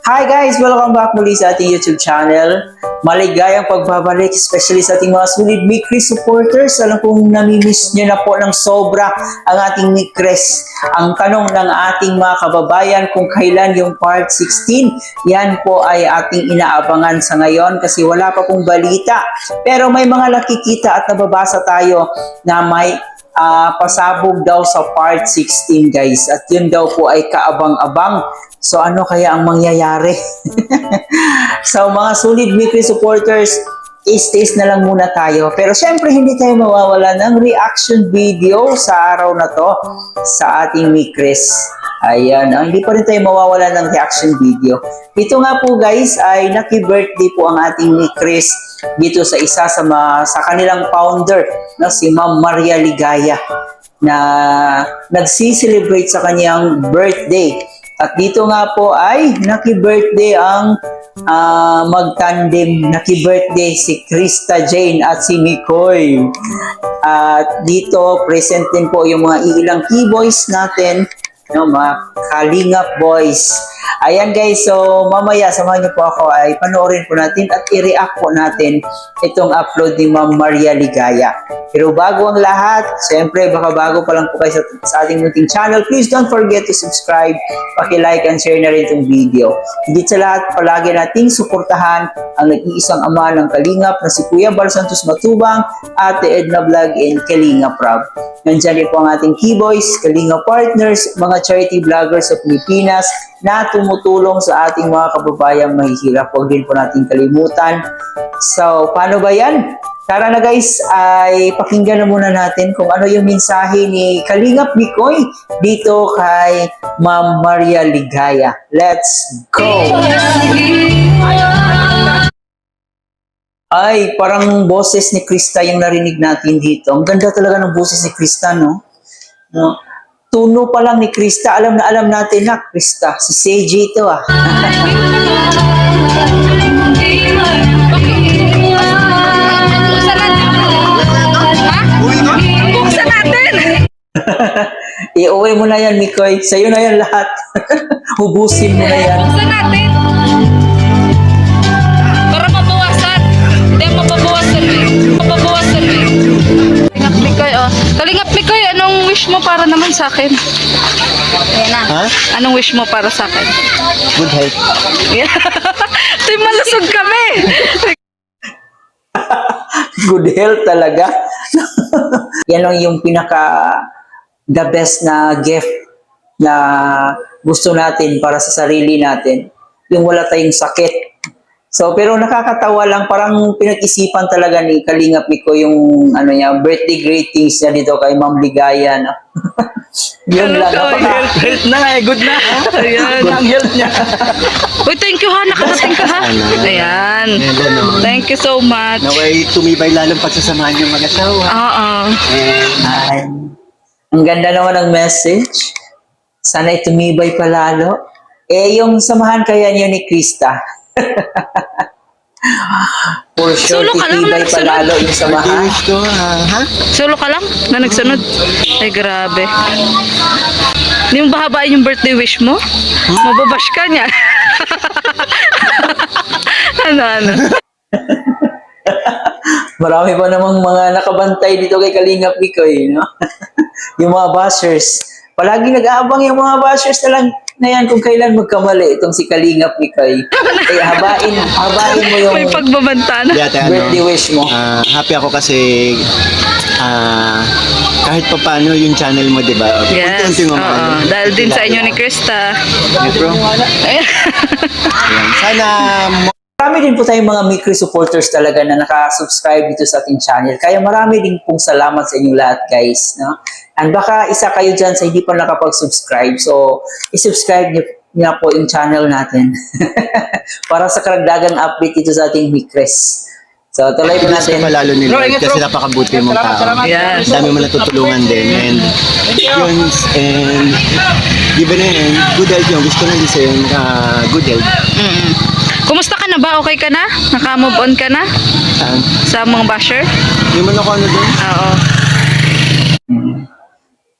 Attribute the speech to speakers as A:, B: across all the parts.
A: Hi guys! Welcome back muli sa ating YouTube channel. Maligayang pagbabalik, especially sa ating mga solid Mikris supporters. Alam kong namimiss nyo na po ng sobra ang ating Mikris. Ang tanong ng ating mga kababayan kung kailan yung part 16, yan po ay ating inaabangan sa ngayon kasi wala pa pong balita. Pero may mga nakikita at nababasa tayo na may pasabog daw sa part 16 guys. At yun daw po ay kaabang-abang. So ano kaya ang mangyayari? So mga solid Mikris supporters, is na lang muna tayo. Pero syempre hindi tayo mawawala ng reaction video sa araw na to sa ating Mikris. Ayan, hindi pa rin tayo mawawala ng reaction video. Ito nga po guys ay naki-birthday po ang ating Mikris dito sa isa sa kanilang founder, no, si Ma'am Maria Ligaya, na nagsi-celebrate sa kanyang birthday. At dito nga po ay naki-birthday ang mag-tandem, naki-birthday si Krista Jane at si Mikoy. At dito present din po yung mga ilang keyboys natin, no, mga Kalingap boys. Ayan guys, so mamaya samahan niyo po ako ay panoorin po natin at i-react po natin itong upload ni Ma'am Maria Ligaya. Pero bago ang lahat, siyempre baka bago pa lang po kayo sa ating munting channel, please don't forget to subscribe, paki-like and share na rin itong video. Higit sa lahat, palagi nating suportahan ang nag-iisang ama ng Kalingap na si Kuya Bar Santos Matubang, Ate Edna Vlog and Kalingap Rob. Nandyan din po ang ating keyboys, Kalingap partners, mga charity vloggers sa Pilipinas na tumutulong sa ating mga kababayang mahihirap. Huwag din po natin kalimutan. So, paano ba yan? Tara na guys, ay pakinggan na muna natin kung ano yung mensahe ni Kalingap Mikoy dito kay Ma'am Maria Ligaya. Let's go! Ay, parang boses ni Krista yung narinig natin dito. Ang ganda talaga ng boses ni Krista, no? No? Tuno pa lang ni Krista, alam na alam natin na Krista. Si Seiji ito ah.
B: Buksan natin!
A: Iuwi mo na yan, Mikoy. Sa'yo na yan lahat. Hubusin mo na yan.
B: Buksan natin! Para mabawasan. Hindi mababawasan eh. Mababawasan eh. Kalingap Mikoy, oh. Kalingap Mikoy, anong wish mo para naman sa akin? Ayan na.
C: Ha?
B: Anong wish mo para sa akin?
C: Good health.
B: Yeah. Tuy malusog kami!
A: Good health talaga. Yan lang yung the best na gift na gusto natin para sa sarili natin. Yung wala tayong sakit. So, pero nakakatawa lang, parang pinag-isipan talaga ni Kalingap Miko yung birthday greetings niya dito kay Ma'am Ligaya. No? Yun lang.
C: Health na eh, good na.
B: Ayan.
C: Good ang health niya.
B: Uy, thank you ha. Nakarating ka ha. Ayan. Thank you so much.
C: Naway tumibay lalong pagsasamahan yung mag-asawa.
B: Oo.
A: Ay, ang ganda naman ng message. Sana'y tumibay pa lalo. Yung samahan kaya niyo ni Krista. For sure,
B: Solo ka lang
A: titibay
B: na
A: pa
B: nagsunod.
A: lalo yung samahan.
C: Wish ko, ha?
B: Solo ka lang na nagsunod? Ay, grabe. Yung bahabain yung birthday wish mo? Mababash ka niya. Ano?
A: Marami pa namang mga nakabantay dito kay Kalingap Mikoy, no? Yung mga bashers. Palagi nag-aabang yung mga bashers na yan kung kailan magkamali itong si Kalingap Mikoy. Eh, habain mo yung
B: May pagbabanta na.
C: Dati,
A: birthday wish mo.
C: happy ako kasi kahit pa paano yung channel mo, di ba?
B: Yes.
C: Unti-unti mo
B: Oo. Dahil din sa inyo ni Krista.
C: Bro. Ayan. Sana
A: Marami din po tayong mga Mikris supporters talaga na nakasubscribe dito sa ating channel. Kaya marami din pong salamat sa inyong lahat, guys. No? And baka isa kayo dyan sa hindi pa nakapag-subscribe. So, isubscribe niyo na po yung channel natin. Para sa karagdagang update dito sa ating Mikris. So, tuloy po
C: Bless ka
A: natin.
C: pa lalo ni Lord kasi napakabuti mong tao.
B: Yes.
C: Ang dami mo natutulungan din. And yun, and given na yun, good health yun. Gusto na din sa'yo yung good health.
B: Kumusta ka na ba? Okay ka na? Naka-move on ka na? Sa mga basher?
C: Yung man ako ano doon?
B: Oo.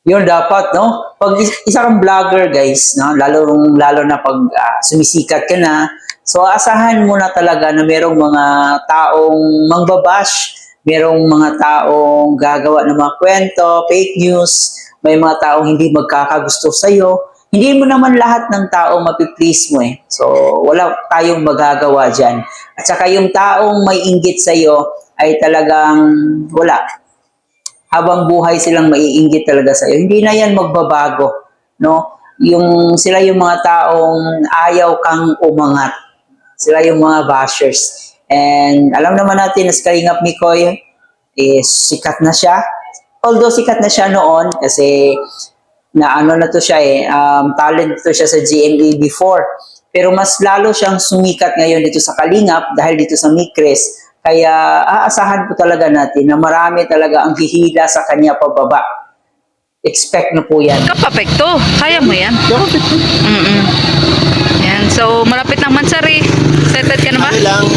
A: Yun dapat, no? Pag isa kang vlogger, guys, no? Lalo na pag sumisikat ka na, so asahan mo na talaga na merong mga taong mangbabash, merong mga taong gagawa ng mga kwento, fake news, may mga taong hindi magkakagusto sa'yo. Hindi mo naman lahat ng tao mapiplease mo eh. So, wala tayong magagawa dyan. At saka yung taong may inggit sa'yo ay talagang wala. Habang buhay silang maiinggit talaga sa iyo. Hindi na yan magbabago, no? Sila yung mga taong ayaw kang umangat. Sila yung mga bashers. And alam naman natin na si Kalingap Mikoy is sikat na siya. Although sikat na siya noon kasi na to siya talent to siya sa GMA before. Pero mas lalo siyang sumikat ngayon dito sa Kalingap dahil dito sa Mikres. Kaya aasahan po talaga natin na marami talaga ang hihila sa kanya pababa. Expect na po yan.
B: Kapapekto. Kaya mo yan. Yan. So, malapit ng Mansari. Excited ka na ba?
C: Ano lang,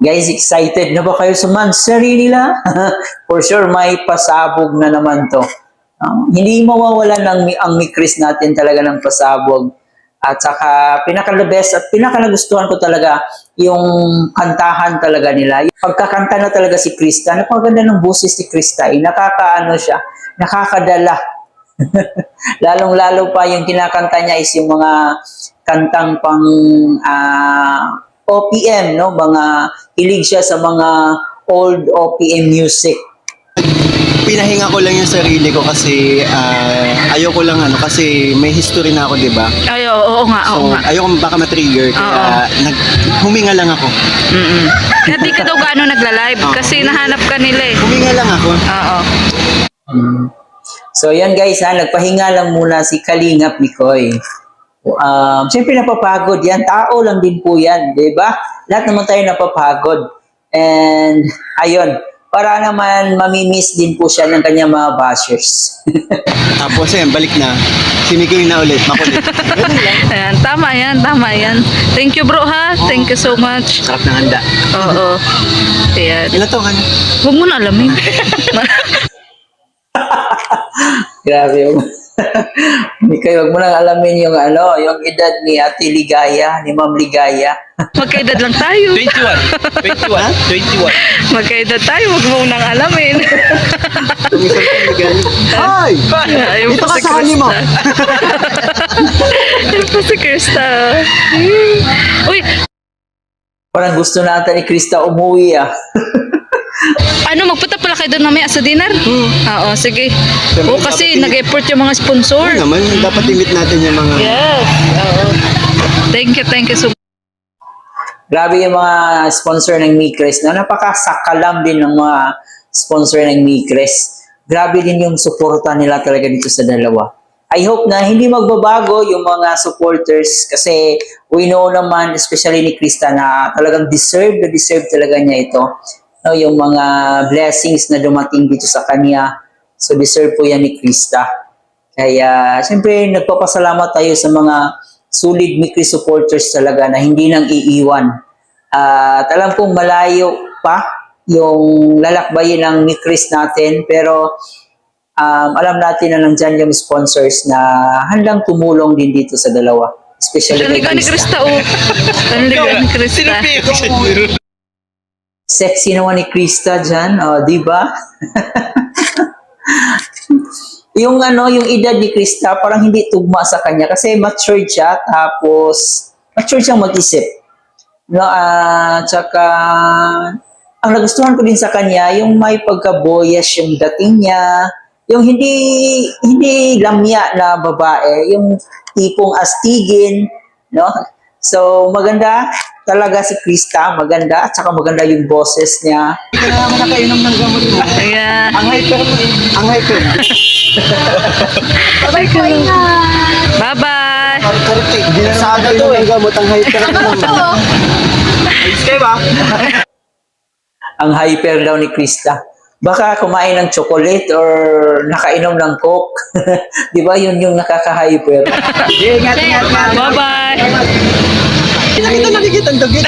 A: Guys, excited na ba kayo sa Mansari nila? For sure, may pasabog na naman to. Hindi mawawala ang Mikris natin talaga ng pasabog. At saka, pinaka-the best at pinaka-nagustuhan ko talaga yung kantahan talaga nila. Yung pagkakanta na talaga si Krista, napaganda ng boses ni Krista, nakakaano siya, nakakadala. Lalong-lalo pa yung kinakanta niya is yung mga kantang pang OPM, no? Mga hilig siya sa mga old OPM music.
C: Pinahinga ko lang yung sarili ko kasi ayoko lang kasi may history na ako, di ba?
B: Ay, oo nga, oo
C: So,
B: nga.
C: ayoko baka matrigger kaya huminga lang ako.
B: Hindi ka daw gaano nagla-live kasi nahanap ka nila eh.
C: Huminga lang ako.
B: Oo.
A: So yan guys, nagpahinga lang muna si Kalingap Mikoy. Siyempre napapagod yan, tao lang din po yan, di ba? Lahat naman tayo napapagod. And ayun, para naman mamimiss din po siya ng kanyang mga bashers.
C: Tapos balik na. Si Mikoy na ulit, makulit. Ganun lang.
B: Ayan, tama yan. Thank you bro ha. Thank you so much.
C: Sarap ng handa.
B: Oo. Ayan.
C: Ilan to ka na?
B: Huwag mo na alamin.
A: Grabe yung... Mikoy, wag mo nang alamin yung yung edad ni Ate Ligaya, ni Ma'am Ligaya.
B: Magkaedad lang tayo.
C: 21.
B: Magkaedad tayo. Huwag mo nang alamin.
C: Tumisal ka ligay. Ay!
B: Ayun
C: Dito
B: pa
C: ka
B: si
C: sa hali mo.
B: Krista. Ayun pa si Krista. Uy,
A: Parang gusto na ata ni Krista umuwi
B: magpunta pala kayo doon mamaya sa dinner? Oo, sige. Oo, kasi nag-effort yung mga sponsor.
C: Oo naman, dapat limit natin yung mga...
B: Yes. Oo. Thank you so much.
A: Grabe yung mga sponsor ng Mikres. Napakasakalam din ng mga sponsor ng Mikres. Grabe din yung suporta nila talaga dito sa dalawa. I hope na hindi magbabago yung mga supporters kasi we know naman, especially ni Krista, na talagang deserve talaga niya ito. No, yung mga blessings na dumating dito sa kanya. So deserve po yan ni Krista. Kaya siyempre nagpapasalamat tayo sa mga solid Mikris supporters talaga na hindi nang iiwan. At alam kong malayo pa yung lalakbayin ng Mikris natin, pero alam natin na nandyan yung sponsors na handang tumulong din dito sa dalawa. Especially kay
B: Ni
A: Krista.
B: Krista, oh. Tanligan ni Krista.
A: Sexy naman ni Krista dyan, di ba? yung edad ni Krista parang hindi tugma sa kanya kasi matured siya, tapos matured siyang mag-isip. No, tsaka ang nagustuhan ko din sa kanya yung may pagka-boyish yung dating niya, yung hindi lamya na babae, yung tipong astigin, no? So maganda talaga si Krista, maganda, at saka maganda yung boses niya.
C: Hindi ka naman nakainom ng gamot mo.
B: Ayan.
C: Ang hyper.
B: Bye-bye ko. Bye-bye.
C: Hindi na nakainom ng gamot, ang hyper ka naman. Okay ba?
A: Ang hyper daw ni Krista. Baka kumain ng chocolate or nakainom ng Coke. Di ba yun yung nakaka-hyper?
C: Ingat.
B: Bye-bye.
C: Ito na dugit, ang dugit.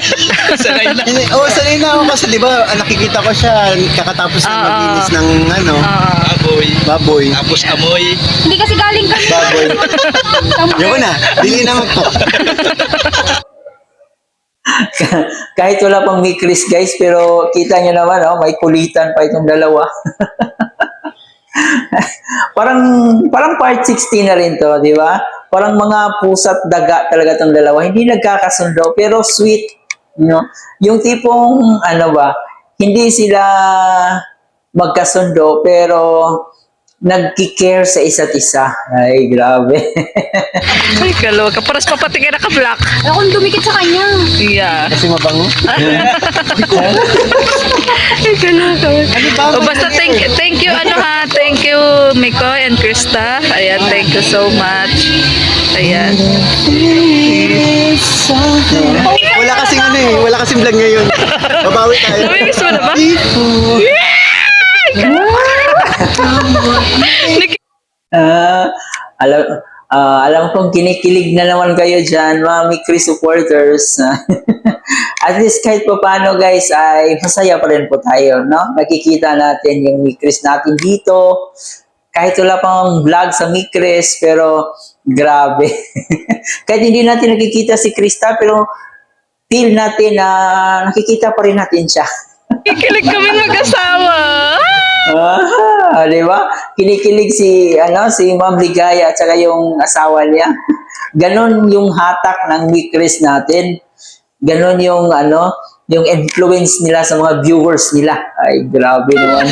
C: Sanay na. Oo, sanay na ako kasi di ba, nakikita ko siya kakatapos na maglinis ng ano, baboy.
D: Tapos amoy.
B: Hindi kasi galing kami.
C: Baboy. Yun na, dili na magpo.
A: Kahit wala pang Mikris guys, pero kita nyo naman, oh, may kulitan pa itong dalawa. parang part 16 na rin to, di ba? Parang mga pusa't daga talaga itong dalawa. Hindi nagkakasundo, pero sweet. No? Yung tipong, ano ba, hindi sila magkasundo, pero nagki-care sa isa't isa. Ay, grabe.
B: Ay, kaloka. Paras papatingin na ka-black.
E: Akong dumikit sa kanya.
B: Yeah.
C: Kasi mabango.
B: Ay, kaloka. O basta thank you, ano ha, thank you, Mikoy and Krista. Ayan, thank you so much. Ayan.
C: Wala kasing ano eh, wala kasing vlog ngayon. Babawi tayo.
B: Namimiss mo na ba?
A: Alam, alam kong kinikilig na naman kayo dyan, mga Mikris supporters. At least kahit pa paano guys, ay masaya pa rin po tayo, no? Nakikita natin yung Mikris natin dito. Kahit wala pang vlog sa Mikris, pero grabe. Kahit hindi natin nakikita si Krista, pero feel natin na nakikita pa rin natin siya.
B: Kikilig kami mag-asawa.
A: Di ba? Kinikilig si Ma'am Ligaya at saka yung asawa niya. Ganon yung hatak ng Mikris natin. Ganon yung yung influence nila sa mga viewers nila. Ay, grabe naman.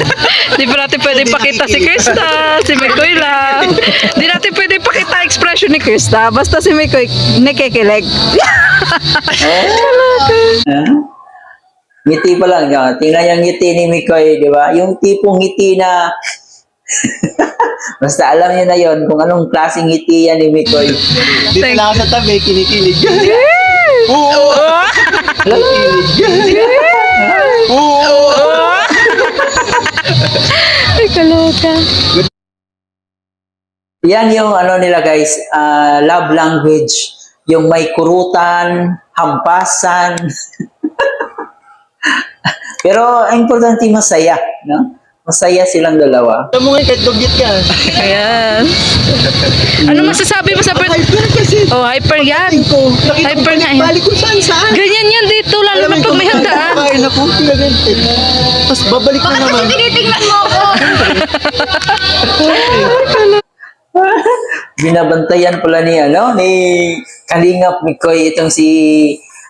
B: Di ba natin pwede pakita si Krista, si Mikoy lang. Di natin pwede pakita expression ni Krista. Basta si Mikoy nakikilig.
A: Ngiti pa lang. Tingnan yung ngiti ni Mikoy, di ba? Yung tipong ngiti na basta alam niyo na yon kung anong klaseng ngiti yan ni Mikoy.
C: Dito lang ako sa tabi, kinikilig. Oo! Kinikilig. Oo!
B: Ay, kaloka.
A: Yan yung nila guys, love language. Yung may kurutan, hampasan. Pero ang importante masaya, no? Masaya silang dalawa.
C: Alam mo nga, kahit dugit ka.
B: Ayan. Ano masasabi mo sa
C: Hyper kasi.
B: Oh, hyper yan.
C: Ko, nakita ko
B: Hyper nga yan.
C: balik kung saan.
B: Ganyan yan dito, lalo na pag may handaan.
C: Kain ako, pinagante. Tapos babalik na naman.
E: Tinitingnan mo ako.
A: Binabantayan pala ni Kalingap Mikoy itong si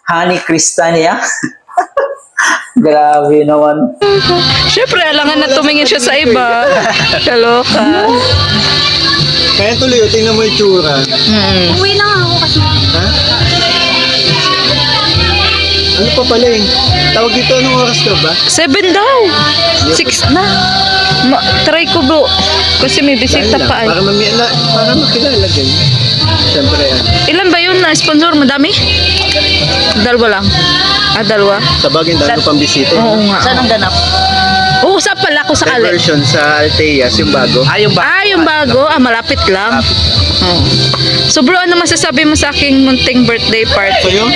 A: Honey Krista niya. Grabe naman.
B: Siyempre, alangan na tumingin siya sa iba. Kaloka.
C: Kaya tuloy, tingnan mo yung tsura.
E: Uwi na nga ako kasi.
C: Ha? Ano pa pala eh? Tawag dito, anong oras ka ba?
B: 7 daw. 6 na. Try ko bro. Kasi may bisita
C: Dahil
B: pa ay.
C: lang, para makilala din. Siyempre yan.
B: Ilan ba yun na sponsor? Madami? Dalawa lang. Dalawa.
C: Sa bagay, dahil pang bisita.
B: Oo nga.
E: Saan ang ganap?
B: Oo, saan pala ako sa Kali?
C: Version sa Alteas, yung bago.
B: Yung bago. Malapit lang. Oo. So bro, ano masasabi mo sa aking munting birthday
C: So
B: party?
C: yun,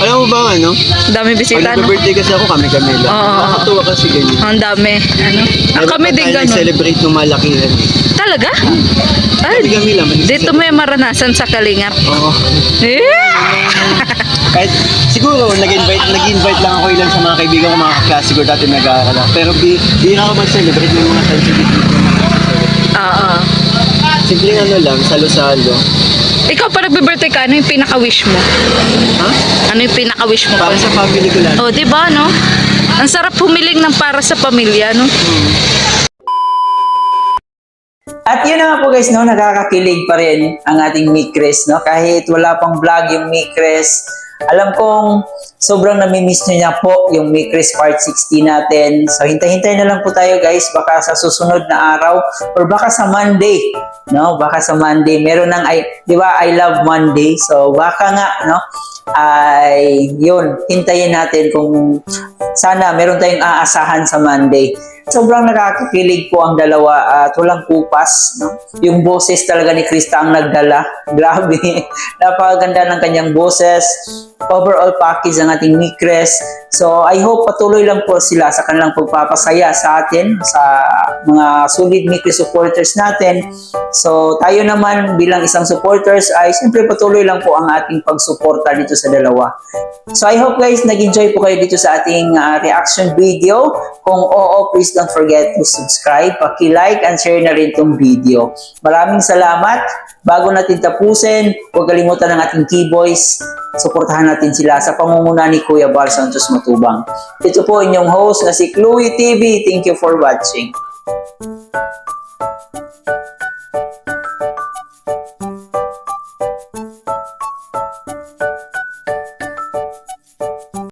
C: alam mo ba ano?
B: Dami
C: Pag
B: bisita, no?
C: nag-birthday kasi ako, kami-kami lang.
B: Oo.
C: Nakakatuwa kasi ganyan.
B: Ang dami. Ano? Kami din ganun.
C: celebrate ng malakihan.
B: Talaga? Ay,
C: Kami-kami lang.
B: dito may maranasan sa Kalingap.
C: Oo.
B: Eh?
C: Kahit siguro nag-invite lang ako ilan sa mga kaibigan ko, mga kaklase ko dati nag-aaral ako. Pero di na ako mag-celebrate ng mga sensitive.
B: Oo.
C: Simpleng lang, salo-salo.
B: Ikaw pa nagbe-birthday ka, ano yung pinaka-wish mo?
C: Ha?
B: Ano yung pinaka-wish mo?
C: Para sa family ko lang.
B: Oh, di ba, no? Ang sarap humiling ng para sa pamilya, no?
A: At yun na nga po guys, no, nakakakilig pa rin ang ating Mikris, no? Kahit wala pang vlog yung Mikris, alam kong sobrang namimiss niya po yung Mikris Part 60 natin. So hintay-hintay na lang po tayo guys, baka sa susunod na araw or baka sa Monday, no? Baka sa Monday, meron ng, di ba, I Love Monday. So baka nga, no? Ay, yun, hintayin natin kung sana meron tayong aasahan sa Monday. Sobrang nakakakilig po ang dalawa at walang kupas. No? Yung boses talaga ni Krista ang nagdala. Grabe. Napakaganda ng kanyang boses. overall package ng ating Micres. So I hope patuloy lang po sila sa kanilang pagpapasaya sa atin, sa mga solid Micres supporters natin. So tayo naman bilang isang supporters ay siyempre patuloy lang po ang ating pagsuporta dito sa dalawa. So I hope guys nag-enjoy po kayo dito sa ating reaction video. Kung oo, please don't forget to subscribe, paki-like and share na rin itong video. Maraming salamat. Bago natin tapusin, huwag kalimutan ng ating Keyboys. Suportahan natin sila sa pangunguna ni Kuya Val Santos Matubang. Ito po inyong host na si Chloe TV. Thank you for watching.